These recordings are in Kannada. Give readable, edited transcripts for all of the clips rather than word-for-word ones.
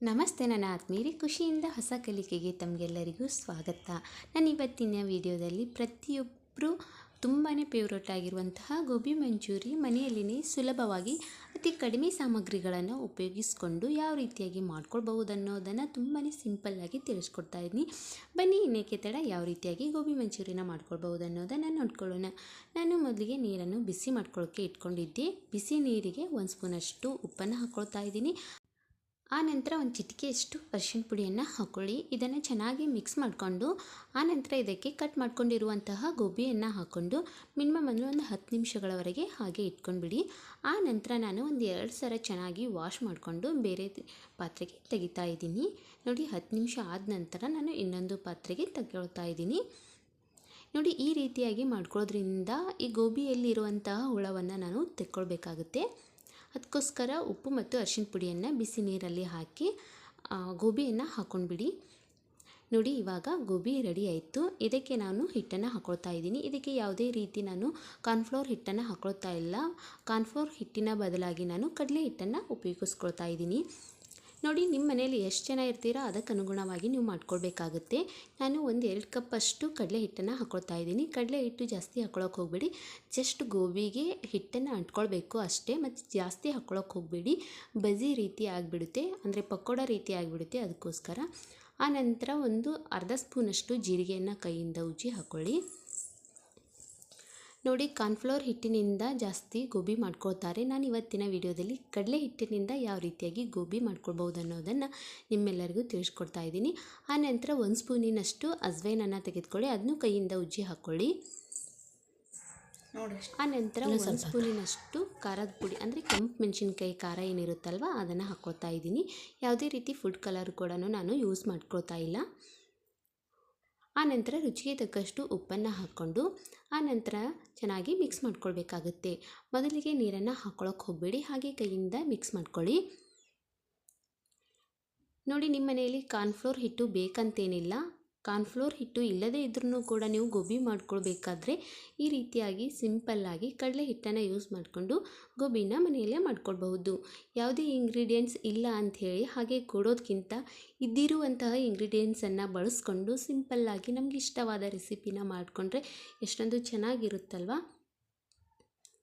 ನಮಸ್ತೆ ನನ್ನ ಆತ್ಮೀಯರೇ, ಖುಷಿಯಿಂದ ಹೊಸ ಕಲಿಕೆಗೆ ತಮಗೆಲ್ಲರಿಗೂ ಸ್ವಾಗತ. ನಾನು ಇವತ್ತಿನ ವಿಡಿಯೋದಲ್ಲಿ ಪ್ರತಿಯೊಬ್ಬರು ತುಂಬಾ ಫೇವ್ರೇಟ್ ಆಗಿರುವಂತಹ ಗೋಬಿ ಮಂಚೂರಿ ಮನೆಯಲ್ಲಿನೇ ಸುಲಭವಾಗಿ ಅತಿ ಕಡಿಮೆ ಸಾಮಗ್ರಿಗಳನ್ನು ಉಪಯೋಗಿಸಿಕೊಂಡು ಯಾವ ರೀತಿಯಾಗಿ ಮಾಡ್ಕೊಳ್ಬಹುದು ಅನ್ನೋದನ್ನು ತುಂಬಾ ಸಿಂಪಲ್ಲಾಗಿ ತಿಳಿಸ್ಕೊಡ್ತಾ ಇದ್ದೀನಿ. ಬನ್ನಿ ಇನ್ನೇಕೆ ತಡ, ಯಾವ ರೀತಿಯಾಗಿ ಗೋಬಿ ಮಂಚೂರಿನ ಮಾಡ್ಕೊಳ್ಬಹುದು ಅನ್ನೋದನ್ನು ನೋಡ್ಕೊಳ್ಳೋಣ. ನಾನು ಮೊದಲಿಗೆ ನೀರನ್ನು ಬಿಸಿ ಮಾಡ್ಕೊಳ್ಳೋಕ್ಕೆ ಇಟ್ಕೊಂಡಿದ್ದೆ. ಬಿಸಿ ನೀರಿಗೆ 1 ಸ್ಪೂನಷ್ಟು ಉಪ್ಪನ್ನು ಹಾಕ್ಕೊಳ್ತಾ ಇದ್ದೀನಿ. ಆ ನಂತರ ಒಂದು ಚಿಟಿಕೆಯಷ್ಟು ಅರಿಶಿನ ಪುಡಿಯನ್ನು ಹಾಕ್ಕೊಳ್ಳಿ. ಇದನ್ನು ಚೆನ್ನಾಗಿ ಮಿಕ್ಸ್ ಮಾಡಿಕೊಂಡು ಆನಂತರ ಇದಕ್ಕೆ ಕಟ್ ಮಾಡ್ಕೊಂಡಿರುವಂತಹ ಗೋಬಿಯನ್ನು ಹಾಕ್ಕೊಂಡು ಮಿನಿಮಮ್ ಅಂದರೆ ಒಂದು 10 ನಿಮಿಷಗಳವರೆಗೆ ಹಾಗೆ ಇಟ್ಕೊಂಡ್ಬಿಡಿ. ಆ ನಂತರ ನಾನು ಒಂದು 2 ಸಲ ಚೆನ್ನಾಗಿ ವಾಶ್ ಮಾಡಿಕೊಂಡು ಬೇರೆ ಪಾತ್ರೆಗೆ ತೆಗಿತಾ ಇದ್ದೀನಿ. ನೋಡಿ, 10 ನಿಮಿಷ ಆದ ನಂತರ ನಾನು ಇನ್ನೊಂದು ಪಾತ್ರೆಗೆ ತೆಗೊಳ್ತಾ ಇದ್ದೀನಿ. ನೋಡಿ, ಈ ರೀತಿಯಾಗಿ ಮಾಡ್ಕೊಳ್ಳೋದ್ರಿಂದ ಈ ಗೋಬಿಯಲ್ಲಿರುವಂತಹ ಹುಳವನ್ನು ನಾನು ತೆಕ್ಕೊಳ್ಬೇಕಾಗುತ್ತೆ. ಅದಕ್ಕೋಸ್ಕರ ಉಪ್ಪು ಮತ್ತು ಅರಿಶಿನ ಪುಡಿಯನ್ನು ಬಿಸಿ ನೀರಲ್ಲಿ ಹಾಕಿ ಗೋಬಿಯನ್ನು ಹಾಕ್ಕೊಂಡ್ಬಿಡಿ. ನೋಡಿ, ಇವಾಗ ಗೋಬಿ ರೆಡಿ ಆಯಿತು. ಇದಕ್ಕೆ ನಾನು ಹಿಟ್ಟನ್ನು ಹಾಕ್ಕೊಳ್ತಾ ಇದ್ದೀನಿ. ಇದಕ್ಕೆ ಯಾವುದೇ ರೀತಿ ನಾನು ಕಾರ್ನ್ಫ್ಲೋರ್ ಹಿಟ್ಟನ್ನು ಹಾಕ್ಕೊಳ್ತಾ ಇಲ್ಲ. ಕಾರ್ನ್ಫ್ಲೋರ್ ಹಿಟ್ಟಿನ ಬದಲಾಗಿ ನಾನು ಕಡಲೆ ಹಿಟ್ಟನ್ನು ಉಪಯೋಗಿಸ್ಕೊಳ್ತಾ ಇದ್ದೀನಿ. ನೋಡಿ, ನಿಮ್ಮ ಮನೇಲಿ ಎಷ್ಟು ಜನ ಇರ್ತೀರೋ ಅದಕ್ಕೆ ಅನುಗುಣವಾಗಿ ನೀವು ಮಾಡ್ಕೊಳ್ಬೇಕಾಗುತ್ತೆ. ನಾನು ಒಂದು 2 ಕಪ್ಪಷ್ಟು ಕಡಲೆ ಹಿಟ್ಟನ್ನು ಹಾಕ್ಕೊಳ್ತಾ ಇದ್ದೀನಿ. ಕಡಲೆ ಹಿಟ್ಟು ಜಾಸ್ತಿ ಹಾಕ್ಕೊಳ್ಳೋಕೆ ಹೋಗಬೇಡಿ. ಜಸ್ಟ್ ಗೋಬಿಗೆ ಹಿಟ್ಟನ್ನು ಅಂಟ್ಕೊಳ್ಬೇಕು ಅಷ್ಟೇ, ಮತ್ತು ಜಾಸ್ತಿ ಹಾಕ್ಕೊಳ್ಳೋಕೆ ಹೋಗಬೇಡಿ. ಬಜ್ಜಿ ರೀತಿ ಆಗಿಬಿಡುತ್ತೆ, ಅಂದರೆ ಪಕೋಡ ರೀತಿ ಆಗಿಬಿಡುತ್ತೆ. ಅದಕ್ಕೋಸ್ಕರ ಆ ನಂತರ ಒಂದು ಅರ್ಧ ಸ್ಪೂನಷ್ಟು ಜೀರಿಗೆಯನ್ನು ಕೈಯಿಂದ ಉಜ್ಜಿ ಹಾಕ್ಕೊಳ್ಳಿ. ನೋಡಿ, ಕಾರ್ನ್ಫ್ಲೋರ್ ಹಿಟ್ಟಿನಿಂದ ಜಾಸ್ತಿ ಗೋಬಿ ಮಾಡ್ಕೊಳ್ತಾರೆ. ನಾನು ಇವತ್ತಿನ ವಿಡಿಯೋದಲ್ಲಿ ಕಡಲೆ ಹಿಟ್ಟಿನಿಂದ ಯಾವ ರೀತಿಯಾಗಿ ಗೋಬಿ ಮಾಡ್ಕೊಳ್ಬೋದು ಅನ್ನೋದನ್ನು ನಿಮ್ಮೆಲ್ಲರಿಗೂ ತಿಳಿಸ್ಕೊಡ್ತಾ ಇದ್ದೀನಿ. ಆ ನಂತರ 1 ಸ್ಪೂನಿನಷ್ಟು ಅಜ್ವೈನನ್ನು ತೆಗೆದುಕೊಳ್ಳಿ, ಅದನ್ನು ಕೈಯಿಂದ ಉಜ್ಜಿ ಹಾಕ್ಕೊಳ್ಳಿ. ಆ ನಂತರ 1 ಸ್ಪೂನಿನಷ್ಟು ಖಾರದ ಪುಡಿ, ಅಂದರೆ ಕೆಂಪು ಮೆಣಸಿನ್ಕಾಯಿ ಖಾರ ಏನಿರುತ್ತಲ್ವ ಅದನ್ನು ಹಾಕ್ಕೊಳ್ತಾ ಇದ್ದೀನಿ. ಯಾವುದೇ ರೀತಿ ಫುಡ್ ಕಲರ್ ಕೂಡ ನಾನು ಯೂಸ್ ಮಾಡ್ಕೊಳ್ತಾ ಇಲ್ಲ. ಆ ನಂತರ ರುಚಿಗೆ ತಕ್ಕಷ್ಟು ಉಪ್ಪನ್ನು ಹಾಕ್ಕೊಂಡು ಆ ನಂತರ ಚೆನ್ನಾಗಿ ಮಿಕ್ಸ್ ಮಾಡ್ಕೊಳ್ಬೇಕಾಗುತ್ತೆ. ಮೊದಲಿಗೆ ನೀರನ್ನು ಹಾಕ್ಕೊಳ್ಳೋಕೆ ಹೋಗಬೇಡಿ, ಹಾಗೆ ಕೈಯಿಂದ ಮಿಕ್ಸ್ ಮಾಡ್ಕೊಳ್ಳಿ. ನೋಡಿ, ನಿಮ್ಮ ಮನೆಯಲ್ಲಿ ಕಾರ್ನ್ಫ್ಲೋರ್ ಹಿಟ್ಟು ಬೇಕಂತೇನಿಲ್ಲ. ಕಾರ್ನ್ಫ್ಲೋರ್ ಹಿಟ್ಟು ಇಲ್ಲದೇ ಇದ್ರೂ ಕೂಡ ನೀವು ಗೋಬಿ ಮಾಡ್ಕೊಳ್ಬೇಕಾದ್ರೆ ಈ ರೀತಿಯಾಗಿ ಸಿಂಪಲ್ಲಾಗಿ ಕಡಲೆ ಹಿಟ್ಟನ್ನು ಯೂಸ್ ಮಾಡಿಕೊಂಡು ಗೋಬಿನ ಮನೆಯಲ್ಲೇ ಮಾಡ್ಕೊಳ್ಬಹುದು. ಯಾವುದೇ ಇಂಗ್ರೀಡಿಯೆಂಟ್ಸ್ ಇಲ್ಲ ಅಂಥೇಳಿ ಹಾಗೆ ಕೊಡೋದಕ್ಕಿಂತ ಇದ್ದಿರುವಂತಹ ಇಂಗ್ರೀಡಿಯೆಂಟ್ಸನ್ನು ಬಳಸ್ಕೊಂಡು ಸಿಂಪಲ್ಲಾಗಿ ನಮಗೆ ಇಷ್ಟವಾದ ರೆಸಿಪಿನ ಮಾಡಿಕೊಂಡ್ರೆ ಎಷ್ಟೊಂದು ಚೆನ್ನಾಗಿರುತ್ತಲ್ವ.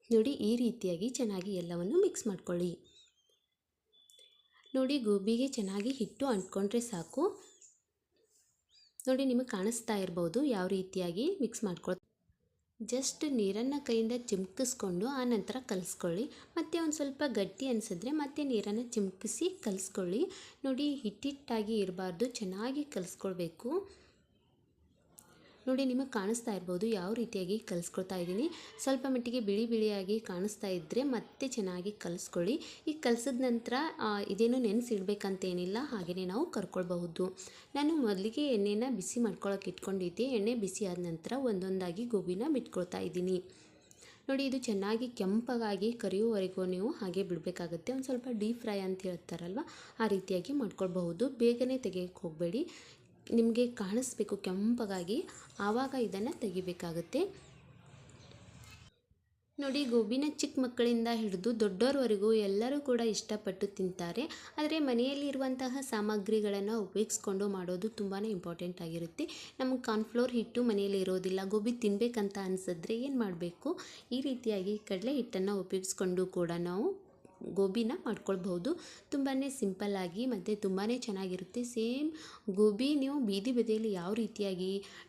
ನೋಡಿ, ಈ ರೀತಿಯಾಗಿ ಚೆನ್ನಾಗಿ ಎಲ್ಲವನ್ನು ಮಿಕ್ಸ್ ಮಾಡ್ಕೊಳ್ಳಿ. ನೋಡಿ, ಗೋಬಿಗೆ ಚೆನ್ನಾಗಿ ಹಿಟ್ಟು ಅಂಟ್ಕೊಂಡ್ರೆ ಸಾಕು. ನೋಡಿ, ನಿಮಗೆ ಕಾಣಿಸ್ತಾ ಇರ್ಬೋದು ಯಾವ ರೀತಿಯಾಗಿ ಮಿಕ್ಸ್ ಮಾಡ್ಕೊಳ್ತಾ. ಜಸ್ಟ್ ನೀರನ್ನು ಕೈಯಿಂದ ಚಿಮ್ಕಿಸ್ಕೊಂಡು ಆ ನಂತರ ಕಲಿಸ್ಕೊಳ್ಳಿ. ಮತ್ತು ಒಂದು ಸ್ವಲ್ಪ ಗಟ್ಟಿ ಅನಿಸಿದ್ರೆ ಮತ್ತೆ ನೀರನ್ನು ಚಿಮ್ಕಿಸಿ ಕಲಿಸ್ಕೊಳ್ಳಿ. ನೋಡಿ, ಹಿಟ್ಟಿಟ್ಟಾಗಿ ಇರಬಾರ್ದು, ಚೆನ್ನಾಗಿ ಕಲಿಸ್ಕೊಳ್ಬೇಕು. ನೋಡಿ, ನಿಮಗೆ ಕಾಣಿಸ್ತಾ ಇರ್ಬೋದು ಯಾವ ರೀತಿಯಾಗಿ ಕಲಿಸ್ಕೊಳ್ತಾ ಇದ್ದೀನಿ. ಸ್ವಲ್ಪ ಮಟ್ಟಿಗೆ ಬಿಳಿ ಬಿಳಿಯಾಗಿ ಕಾಣಿಸ್ತಾ ಇದ್ದರೆ ಮತ್ತೆ ಚೆನ್ನಾಗಿ ಕಲಿಸ್ಕೊಳ್ಳಿ. ಈ ಕಲಿಸಿದ ನಂತರ ಇದೇನು ನೆನೆಸಿಡ್ಬೇಕಂತೇನಿಲ್ಲ, ಹಾಗೆಯೇ ನಾವು ಕರ್ಕೊಳ್ಬಹುದು. ನಾನು ಮೊದಲಿಗೆ ಎಣ್ಣೆನ ಬಿಸಿ ಮಾಡ್ಕೊಳ್ಳೋಕೆ ಇಟ್ಕೊಂಡಿದ್ದೆ. ಎಣ್ಣೆ ಬಿಸಿ ಆದ ನಂತರ ಒಂದೊಂದಾಗಿ ಗೋಬಿನ ಬಿಟ್ಕೊಳ್ತಾ ಇದ್ದೀನಿ. ನೋಡಿ, ಇದು ಚೆನ್ನಾಗಿ ಕೆಂಪಗಾಗಿ ಕರಿಯುವವರೆಗೂ ನೀವು ಹಾಗೆ ಬಿಡಬೇಕಾಗುತ್ತೆ. ಒಂದು ಸ್ವಲ್ಪ ಡೀಪ್ ಫ್ರೈ ಅಂತ ಹೇಳ್ತಾರಲ್ವ ಆ ರೀತಿಯಾಗಿ ಮಾಡ್ಕೊಳ್ಬಹುದು. ಬೇಗನೆ ತೆಗೆಯೋಕ್ಕೆ ಹೋಗಬೇಡಿ, ನಿಮಗೆ ಕಾಣಿಸ್ಬೇಕು ಕೆಂಪಗಾಗಿ, ಆವಾಗ ಇದನ್ನು ತೆಗಿಬೇಕಾಗುತ್ತೆ. ನೋಡಿ, ಗೋಬಿನ ಚಿಕ್ಕ ಮಕ್ಕಳಿಂದ ಹಿಡಿದು ದೊಡ್ಡವರವರೆಗೂ ಎಲ್ಲರೂ ಕೂಡ ಇಷ್ಟಪಟ್ಟು ತಿಂತಾರೆ. ಆದರೆ ಮನೆಯಲ್ಲಿರುವಂತಹ ಸಾಮಗ್ರಿಗಳನ್ನು ಉಪಯೋಗಿಸ್ಕೊಂಡು ಮಾಡೋದು ತುಂಬಾ ಇಂಪಾರ್ಟೆಂಟ್ ಆಗಿರುತ್ತೆ. ನಮಗೆ ಕಾರ್ನ್ಫ್ಲೋರ್ ಹಿಟ್ಟು ಮನೆಯಲ್ಲಿ ಇರೋದಿಲ್ಲ, ಗೋಬಿ ತಿನ್ನಬೇಕಂತ ಅನಿಸಿದ್ರೆ ಏನು ಮಾಡಬೇಕು, ಈ ರೀತಿಯಾಗಿ ಕಡಲೆ ಹಿಟ್ಟನ್ನು ಉಪಯೋಗಿಸ್ಕೊಂಡು ಕೂಡ ನಾವು ಗೋಬಿನ ಮಾಡ್ಕೊಳ್ಬಹುದು. ತುಂಬಾ ಸಿಂಪಲ್ಲಾಗಿ ಮತ್ತು ತುಂಬಾ ಚೆನ್ನಾಗಿರುತ್ತೆ. ಸೇಮ್ ಗೋಬಿ ನೀವು ಬೀದಿ ಬದಿಯಲ್ಲಿ ಯಾವ ರೀತಿಯಾಗಿ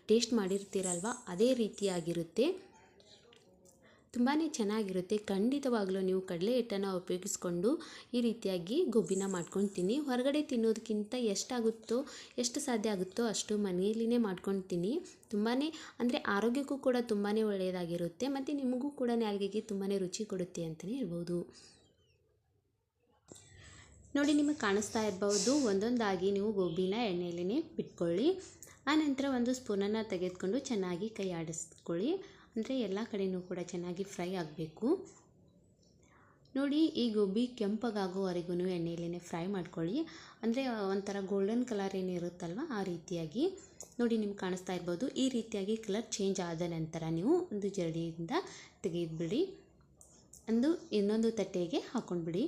ಟೇಸ್ಟ್ ಮಾಡಿರ್ತೀರಲ್ವ ಅದೇ ರೀತಿಯಾಗಿರುತ್ತೆ. ತುಂಬಾ ಚೆನ್ನಾಗಿರುತ್ತೆ. ಖಂಡಿತವಾಗ್ಲೂ ನೀವು ಕಡಲೆ ಹಿಟ್ಟನ್ನು ಉಪಯೋಗಿಸ್ಕೊಂಡು ಈ ರೀತಿಯಾಗಿ ಗೋಬಿನ ಮಾಡ್ಕೊಂಡು ತಿನ್ನಿ. ಹೊರಗಡೆ ತಿನ್ನೋದಕ್ಕಿಂತ ಎಷ್ಟು ಸಾಧ್ಯ ಆಗುತ್ತೋ ಅಷ್ಟು ಮನೆಯಲ್ಲಿನೇ ಮಾಡ್ಕೊಂಡು ತಿನ್ನಿ. ತುಂಬಾ ಅಂದರೆ ಆರೋಗ್ಯಕ್ಕೂ ಕೂಡ ತುಂಬಾ ಒಳ್ಳೆಯದಾಗಿರುತ್ತೆ, ಮತ್ತು ನಿಮಗೂ ಕೂಡ ನಾಲಿಗೆಗೆ ತುಂಬಾ ರುಚಿ ಕೊಡುತ್ತೆ ಅಂತಲೇ ಹೇಳ್ಬೋದು. ನೋಡಿ, ನಿಮಗೆ ಕಾಣಿಸ್ತಾ ಇರ್ಬೋದು ಒಂದೊಂದಾಗಿ ನೀವು ಗೋಬಿನ ಎಣ್ಣೆಯಲ್ಲೇ ಬಿಟ್ಕೊಳ್ಳಿ. ಆ ನಂತರ 1 ಸ್ಪೂನನ್ನು ತೆಗೆದುಕೊಂಡು ಚೆನ್ನಾಗಿ ಕೈ ಆಡಿಸ್ಕೊಳ್ಳಿ, ಅಂದರೆ ಎಲ್ಲ ಕಡೆಯೂ ಕೂಡ ಚೆನ್ನಾಗಿ ಫ್ರೈ ಆಗಬೇಕು. ನೋಡಿ, ಈ ಗೋಬಿ ಕೆಂಪಗಾಗೋವರೆಗೂ ಎಣ್ಣೆಯಲ್ಲೇ ಫ್ರೈ ಮಾಡ್ಕೊಳ್ಳಿ, ಅಂದರೆ ಒಂಥರ ಗೋಲ್ಡನ್ ಕಲರ್ ಏನಿರುತ್ತಲ್ವ ಆ ರೀತಿಯಾಗಿ. ನೋಡಿ, ನಿಮ್ಗೆ ಕಾಣಿಸ್ತಾ ಇರ್ಬೋದು ಈ ರೀತಿಯಾಗಿ ಕಲರ್ ಚೇಂಜ್ ಆದ ನಂತರ ನೀವು ಒಂದು ಜರಡಿಯಿಂದ ತೆಗೆದುಬಿಡಿ, ಇನ್ನೊಂದು ತಟ್ಟೆಗೆ ಹಾಕ್ಕೊಂಡ್ಬಿಡಿ.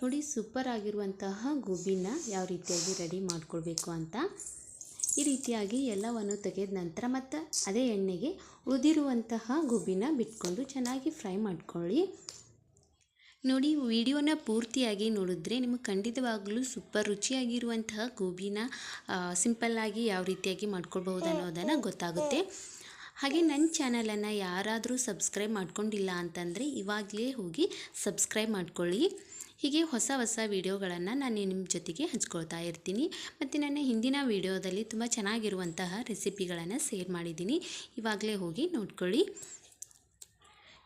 ನೋಡಿ ಸೂಪರ್ ಆಗಿರುವಂತಹ ಗೋಬಿನ ಯಾವ ರೀತಿಯಾಗಿ ರೆಡಿ ಮಾಡ್ಕೊಳ್ಬೇಕು ಅಂತ. ಈ ರೀತಿಯಾಗಿ ಎಲ್ಲವನ್ನು ತೆಗೆದ ನಂತರ ಮತ್ತು ಅದೇ ಎಣ್ಣೆಗೆ ಉಳಿದಿರುವಂತಹ ಗೋಬಿನ ಬಿಟ್ಕೊಂಡು ಚೆನ್ನಾಗಿ ಫ್ರೈ ಮಾಡ್ಕೊಳ್ಳಿ. ನೋಡಿ ವಿಡಿಯೋನ ಪೂರ್ತಿಯಾಗಿ ನೋಡಿದ್ರೆ ನಿಮಗೆ ಖಂಡಿತವಾಗಲೂ ಸೂಪರ್ ರುಚಿಯಾಗಿರುವಂತಹ ಗೋಬಿನ ಸಿಂಪಲ್ಲಾಗಿ ಯಾವ ರೀತಿಯಾಗಿ ಮಾಡ್ಕೊಳ್ಬಹುದು ಅನ್ನೋದನ್ನು ಗೊತ್ತಾಗುತ್ತೆ. ಹಾಗೆ ನನ್ನ ಚಾನಲನ್ನು ಯಾರಾದರೂ ಸಬ್ಸ್ಕ್ರೈಬ್ ಮಾಡ್ಕೊಂಡಿಲ್ಲ ಅಂತಂದರೆ ಇವಾಗಲೇ ಹೋಗಿ ಸಬ್ಸ್ಕ್ರೈಬ್ ಮಾಡ್ಕೊಳ್ಳಿ. ಹೀಗೆ ಹೊಸ ಹೊಸ ವಿಡಿಯೋಗಳನ್ನು ನಾನು ನಿಮ್ಮ ಜೊತೆಗೆ ಹಂಚ್ಕೊಳ್ತಾ ಇರ್ತೀನಿ. ಮತ್ತು ನನ್ನ ಹಿಂದಿನ ವಿಡಿಯೋದಲ್ಲಿ ತುಂಬ ಚೆನ್ನಾಗಿರುವಂತಹ ರೆಸಿಪಿಗಳನ್ನು ಶೇರ್ ಮಾಡಿದ್ದೀನಿ, ಇವಾಗಲೇ ಹೋಗಿ ನೋಡ್ಕೊಳ್ಳಿ.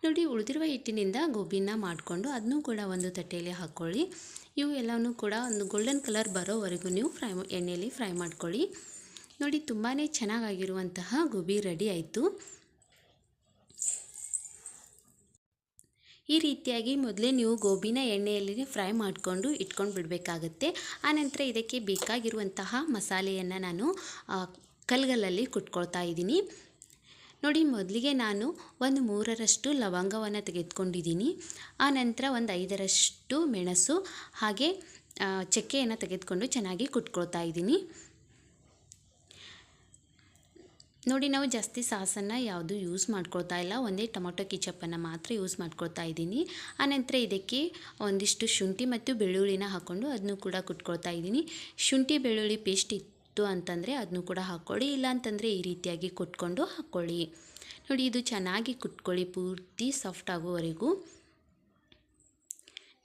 ನೋಡಿ ಉಳಿದಿರುವ ಹಿಟ್ಟಿನಿಂದ ಗೋಬಿನ ಮಾಡಿಕೊಂಡು ಅದನ್ನೂ ಕೂಡ ಒಂದು ತಟ್ಟೆಯಲ್ಲಿ ಹಾಕ್ಕೊಳ್ಳಿ. ಇವು ಎಲ್ಲವನ್ನೂ ಕೂಡ ಒಂದು ಗೋಲ್ಡನ್ ಕಲರ್ ಬರೋವರೆಗೂ ನೀವು ಎಣ್ಣೆಯಲ್ಲಿ ಫ್ರೈ ಮಾಡ್ಕೊಳ್ಳಿ. ನೋಡಿ ತುಂಬಾ ಚೆನ್ನಾಗಿರುವಂತಹ ಗೋಬಿ ರೆಡಿ ಆಯಿತು. ಈ ರೀತಿಯಾಗಿ ಮೊದಲೇ ನೀವು ಗೋಬಿನ ಎಣ್ಣೆಯಲ್ಲಿ ಫ್ರೈ ಮಾಡಿಕೊಂಡು ಇಟ್ಕೊಂಡು ಬಿಡಬೇಕಾಗುತ್ತೆ. ಆನಂತರ ಇದಕ್ಕೆ ಬೇಕಾಗಿರುವಂತಹ ಮಸಾಲೆಯನ್ನು ನಾನು ಕಲ್ಗಲ್ಲಲ್ಲಿ ಕುಟ್ಕೊಳ್ತಾ ಇದ್ದೀನಿ. ನೋಡಿ ಮೊದಲಿಗೆ ನಾನು ಒಂದು 3ರಷ್ಟು ಲವಂಗವನ್ನು ತೆಗೆದುಕೊಂಡಿದ್ದೀನಿ. ಆನಂತರ ಒಂದು 5ರಷ್ಟು ಮೆಣಸು ಹಾಗೆ ಚಕ್ಕೆಯನ್ನು ತೆಗೆದುಕೊಂಡು ಚೆನ್ನಾಗಿ ಕುಟ್ಕೊಳ್ತಾ ಇದ್ದೀನಿ. ನೋಡಿ ನಾವು ಜಾಸ್ತಿ ಸಾಸನ್ನು ಯಾವುದು ಯೂಸ್ ಮಾಡ್ಕೊಳ್ತಾ ಇಲ್ಲ, ಒಂದೇ ಟೊಮೊಟೊ ಕೆಚಪ್ಪನ್ನು ಮಾತ್ರ ಯೂಸ್ ಮಾಡ್ಕೊಳ್ತಾ ಇದ್ದೀನಿ. ಆನಂತರ ಇದಕ್ಕೆ ಒಂದಿಷ್ಟು ಶುಂಠಿ ಮತ್ತು ಬೆಳ್ಳುಳ್ಳಿನ ಹಾಕ್ಕೊಂಡು ಅದನ್ನು ಕೂಡ ಕುಟ್ಕೊಳ್ತಾ ಇದ್ದೀನಿ. ಶುಂಠಿ ಬೆಳ್ಳುಳ್ಳಿ ಪೇಸ್ಟ್ ಇತ್ತು ಅಂತಂದರೆ ಅದನ್ನು ಕೂಡ ಹಾಕ್ಕೊಳ್ಳಿ, ಇಲ್ಲ ಅಂತಂದರೆ ಈ ರೀತಿಯಾಗಿ ಕುಟ್ಕೊಂಡು ಹಾಕ್ಕೊಳ್ಳಿ. ನೋಡಿ ಇದು ಚೆನ್ನಾಗಿ ಕುಟ್ಕೊಳ್ಳಿ ಪೂರ್ತಿ ಸಾಫ್ಟ್ ಆಗುವವರೆಗೂ.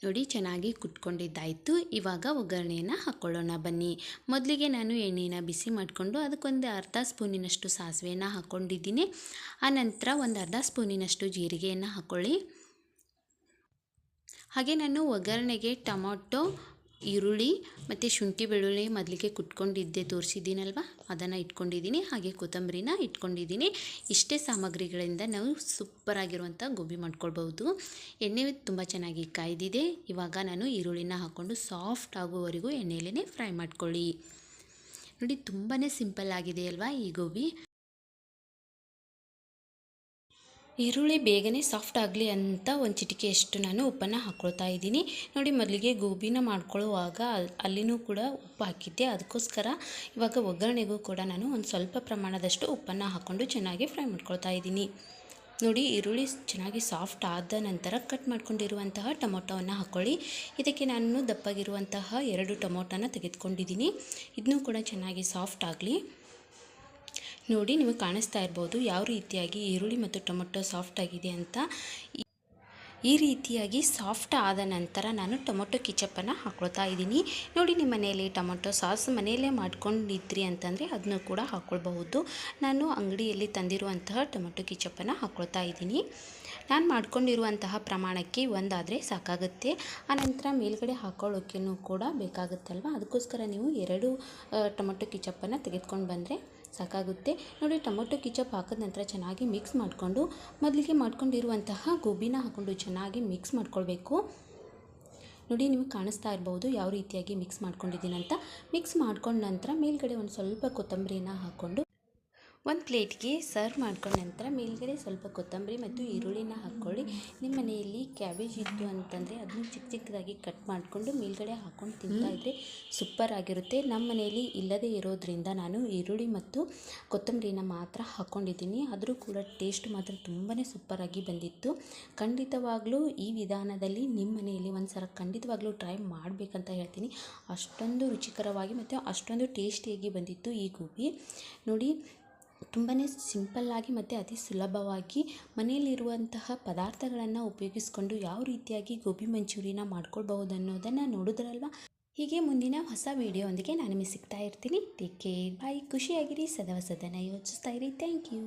ನೋಡಿ ಚೆನ್ನಾಗಿ ಕುಟ್ಕೊಂಡಿದ್ದಾಯಿತು. ಇವಾಗ ಒಗ್ಗರಣೆಯನ್ನು ಹಾಕ್ಕೊಳ್ಳೋಣ ಬನ್ನಿ. ಮೊದಲಿಗೆ ನಾನು ಎಣ್ಣೆನ ಬಿಸಿ ಮಾಡಿಕೊಂಡು ಅದಕ್ಕೊಂದು ಅರ್ಧ ಸ್ಪೂನಿನಷ್ಟು ಸಾಸಿವೆಯನ್ನು ಹಾಕ್ಕೊಂಡಿದ್ದೀನಿ. ಆನಂತರ ಒಂದು ಅರ್ಧ ಸ್ಪೂನಿನಷ್ಟು ಜೀರಿಗೆಯನ್ನು ಹಾಕ್ಕೊಳ್ಳಿ. ಹಾಗೆ ನಾನು ಒಗ್ಗರಣೆಗೆ ಟೊಮೊಟೊ, ಈರುಳ್ಳಿ ಮತ್ತು ಶುಂಠಿ ಬೆಳ್ಳುಳ್ಳಿ ಮೊದಲಿಗೆ ಕುಟ್ಕೊಂಡಿದ್ದೆ ತೋರಿಸಿದ್ದೀನಲ್ವ, ಅದನ್ನು ಇಟ್ಕೊಂಡಿದ್ದೀನಿ. ಹಾಗೆ ಕೊತ್ತಂಬರಿನ ಇಟ್ಕೊಂಡಿದ್ದೀನಿ. ಇಷ್ಟೇ ಸಾಮಗ್ರಿಗಳಿಂದ ನಾವು ಸೂಪರಾಗಿರುವಂಥ ಗೋಬಿ ಮಾಡ್ಕೊಳ್ಬೋದು. ಎಣ್ಣೆ ತುಂಬ ಚೆನ್ನಾಗಿ ಕಾಯ್ದಿದೆ. ಇವಾಗ ನಾನು ಈರುಳ್ಳಿನ ಹಾಕ್ಕೊಂಡು ಸಾಫ್ಟ್ ಆಗುವವರೆಗೂ ಎಣ್ಣೆಯಲ್ಲೇ ಫ್ರೈ ಮಾಡ್ಕೊಳ್ಳಿ. ನೋಡಿ ತುಂಬಾ ಸಿಂಪಲ್ ಆಗಿದೆ ಅಲ್ವಾ ಈ ಗೋಬಿ. ಈರುಳ್ಳಿ ಬೇಗನೆ ಸಾಫ್ಟ್ ಆಗಲಿ ಅಂತ ಒಂದು ಚಿಟಿಕೆಯಷ್ಟು ನಾನು ಉಪ್ಪನ್ನು ಹಾಕ್ಕೊಳ್ತಾ ಇದ್ದೀನಿ. ನೋಡಿ ಮೊದಲಿಗೆ ಗೋಬಿನ ಮಾಡ್ಕೊಳ್ಳುವಾಗ ಅಲ್ಲಿನೂ ಕೂಡ ಉಪ್ಪು ಹಾಕಿದ್ದೆ, ಅದಕ್ಕೋಸ್ಕರ ಇವಾಗ ಒಗ್ಗರಣೆಗೂ ಕೂಡ ನಾನು ಒಂದು ಸ್ವಲ್ಪ ಪ್ರಮಾಣದಷ್ಟು ಉಪ್ಪನ್ನು ಹಾಕ್ಕೊಂಡು ಚೆನ್ನಾಗಿ ಫ್ರೈ ಮಾಡ್ಕೊಳ್ತಾ ಇದ್ದೀನಿ. ನೋಡಿ ಈರುಳ್ಳಿ ಚೆನ್ನಾಗಿ ಸಾಫ್ಟ್ ಆದ ನಂತರ ಕಟ್ ಮಾಡ್ಕೊಂಡಿರುವಂತಹ ಟೊಮೊಟೊವನ್ನು ಹಾಕ್ಕೊಳ್ಳಿ. ಇದಕ್ಕೆ ನಾನು ದಪ್ಪಾಗಿರುವಂತಹ 2 ಟೊಮೊಟೊನ ತೆಗೆದುಕೊಂಡಿದ್ದೀನಿ. ಇದನ್ನೂ ಕೂಡ ಚೆನ್ನಾಗಿ ಸಾಫ್ಟ್ ಆಗಲಿ. ನೋಡಿ ನಿಮಗೆ ಕಾಣಿಸ್ತಾ ಇರ್ಬೋದು ಯಾವ ರೀತಿಯಾಗಿ ಈರುಳ್ಳಿ ಮತ್ತು ಟೊಮೊಟೊ ಸಾಫ್ಟ್ ಆಗಿದೆ ಅಂತ. ಈ ರೀತಿಯಾಗಿ ಸಾಫ್ಟ್ ಆದ ನಂತರ ನಾನು ಟೊಮೊಟೊ ಕೆಚಪ್ಪನ್ನು ಹಾಕ್ಕೊಳ್ತಾ ಇದ್ದೀನಿ. ನೋಡಿ ನಿಮ್ಮ ಮನೆಯಲ್ಲಿ ಟೊಮೊಟೊ ಸಾಸ್ ಮನೆಯಲ್ಲೇ ಮಾಡ್ಕೊಂಡಿದ್ರಿ ಅಂತಂದರೆ ಅದನ್ನು ಕೂಡ ಹಾಕ್ಕೊಳ್ಬಹುದು. ನಾನು ಅಂಗಡಿಯಲ್ಲಿ ತಂದಿರುವಂತಹ ಟೊಮೊಟೊ ಕೆಚಪ್ಪನ್ನು ಹಾಕ್ಕೊಳ್ತಾ ಇದ್ದೀನಿ. ನಾನು ಮಾಡ್ಕೊಂಡಿರುವಂತಹ ಪ್ರಮಾಣಕ್ಕೆ ಒಂದಾದರೆ ಸಾಕಾಗುತ್ತೆ. ಆನಂತರ ಮೇಲ್ಗಡೆ ಹಾಕ್ಕೊಳ್ಳೋಕ್ಕೂ ಕೂಡ ಬೇಕಾಗುತ್ತಲ್ವ, ಅದಕ್ಕೋಸ್ಕರ ನೀವು 2 ಟೊಮೊಟೊ ಕೆಚಪ್ಪನ್ನು ತೆಗೆದುಕೊಂಡು ಬಂದರೆ ಸಾಕಾಗುತ್ತೆ. ನೋಡಿ ಟೊಮೊಟೊ ಕೆಚಪ್ ಹಾಕಿದ ನಂತರ ಚೆನ್ನಾಗಿ ಮಿಕ್ಸ್ ಮಾಡಿಕೊಂಡು ಮೊದಲಿಗೆ ಮಾಡ್ಕೊಂಡಿರುವಂತಹ ಗೋಬಿನ ಹಾಕ್ಕೊಂಡು ಚೆನ್ನಾಗಿ ಮಿಕ್ಸ್ ಮಾಡ್ಕೊಳ್ಬೇಕು. ನೋಡಿ ನಿಮಗೆ ಕಾಣಿಸ್ತಾ ಇರ್ಬೋದು ಯಾವ ರೀತಿಯಾಗಿ ಮಿಕ್ಸ್ ಮಾಡ್ಕೊಂಡಿದ್ದೀನಿ ಅಂತ. ಮಿಕ್ಸ್ ಮಾಡ್ಕೊಂಡ ನಂತರ ಮೇಲ್ಗಡೆ ಒಂದು ಸ್ವಲ್ಪ ಕೊತ್ತಂಬರಿನ ಹಾಕ್ಕೊಂಡು ಒಂದು ಪ್ಲೇಟ್ಗೆ ಸರ್ವ್ ಮಾಡ್ಕೊಂಡ ನಂತರ ಮೇಲ್ಗಡೆ ಸ್ವಲ್ಪ ಕೊತ್ತಂಬರಿ ಮತ್ತು ಈರುಳ್ಳಿನ ಹಾಕ್ಕೊಳ್ಳಿ. ನಿಮ್ಮ ಮನೆಯಲ್ಲಿ ಕ್ಯಾಬೇಜ್ ಇತ್ತು ಅಂತಂದರೆ ಅದನ್ನು ಚಿಕ್ಕ ಚಿಕ್ಕದಾಗಿ ಕಟ್ ಮಾಡಿಕೊಂಡು ಮೇಲ್ಗಡೆ ಹಾಕ್ಕೊಂಡು ತಿಂತಾಯಿದ್ರೆ ಸೂಪರ್ ಆಗಿರುತ್ತೆ. ನಮ್ಮ ಮನೆಯಲ್ಲಿ ಇಲ್ಲದೇ ಇರೋದ್ರಿಂದ ನಾನು ಈರುಳ್ಳಿ ಮತ್ತು ಕೊತ್ತಂಬರಿನ ಮಾತ್ರ ಹಾಕ್ಕೊಂಡಿದ್ದೀನಿ. ಆದರೂ ಕೂಡ ಟೇಸ್ಟ್ ಮಾತ್ರ ತುಂಬಾ ಸೂಪರಾಗಿ ಬಂದಿತ್ತು. ಖಂಡಿತವಾಗ್ಲೂ ಈ ವಿಧಾನದಲ್ಲಿ ನಿಮ್ಮ ಮನೆಯಲ್ಲಿ ಒಂದು ಸಲ ಖಂಡಿತವಾಗ್ಲೂ ಟ್ರೈ ಮಾಡಬೇಕಂತ ಹೇಳ್ತೀನಿ. ಅಷ್ಟೊಂದು ರುಚಿಕರವಾಗಿ ಮತ್ತು ಅಷ್ಟೊಂದು ಟೇಸ್ಟಿಯಾಗಿ ಬಂದಿತ್ತು ಈ ಗೋಬಿ. ನೋಡಿ ತುಂಬಾ ಸಿಂಪಲ್ಲಾಗಿ ಮತ್ತು ಅತಿ ಸುಲಭವಾಗಿ ಮನೆಯಲ್ಲಿರುವಂತಹ ಪದಾರ್ಥಗಳನ್ನು ಉಪಯೋಗಿಸ್ಕೊಂಡು ಯಾವ ರೀತಿಯಾಗಿ ಗೋಬಿ ಮಂಚೂರಿನ ಮಾಡ್ಕೊಳ್ಬಹುದು ಅನ್ನೋದನ್ನು ನೋಡಿದ್ರಲ್ವ. ಹೀಗೆ ಮುಂದಿನ ಹೊಸ ವಿಡಿಯೋ ಒಂದಿಗೆ ನಾನು ನಿಮಗೆ ಸಿಗ್ತಾ ಇರ್ತೀನಿ. ಟೇಕ್ ಕೇರ್, ಬಾಯ್. ಖುಷಿಯಾಗಿರಿ, ಸದಾ ಹೊಸದನ್ನು ಯೋಚಿಸ್ತಾ ಇರಿ. Thank you.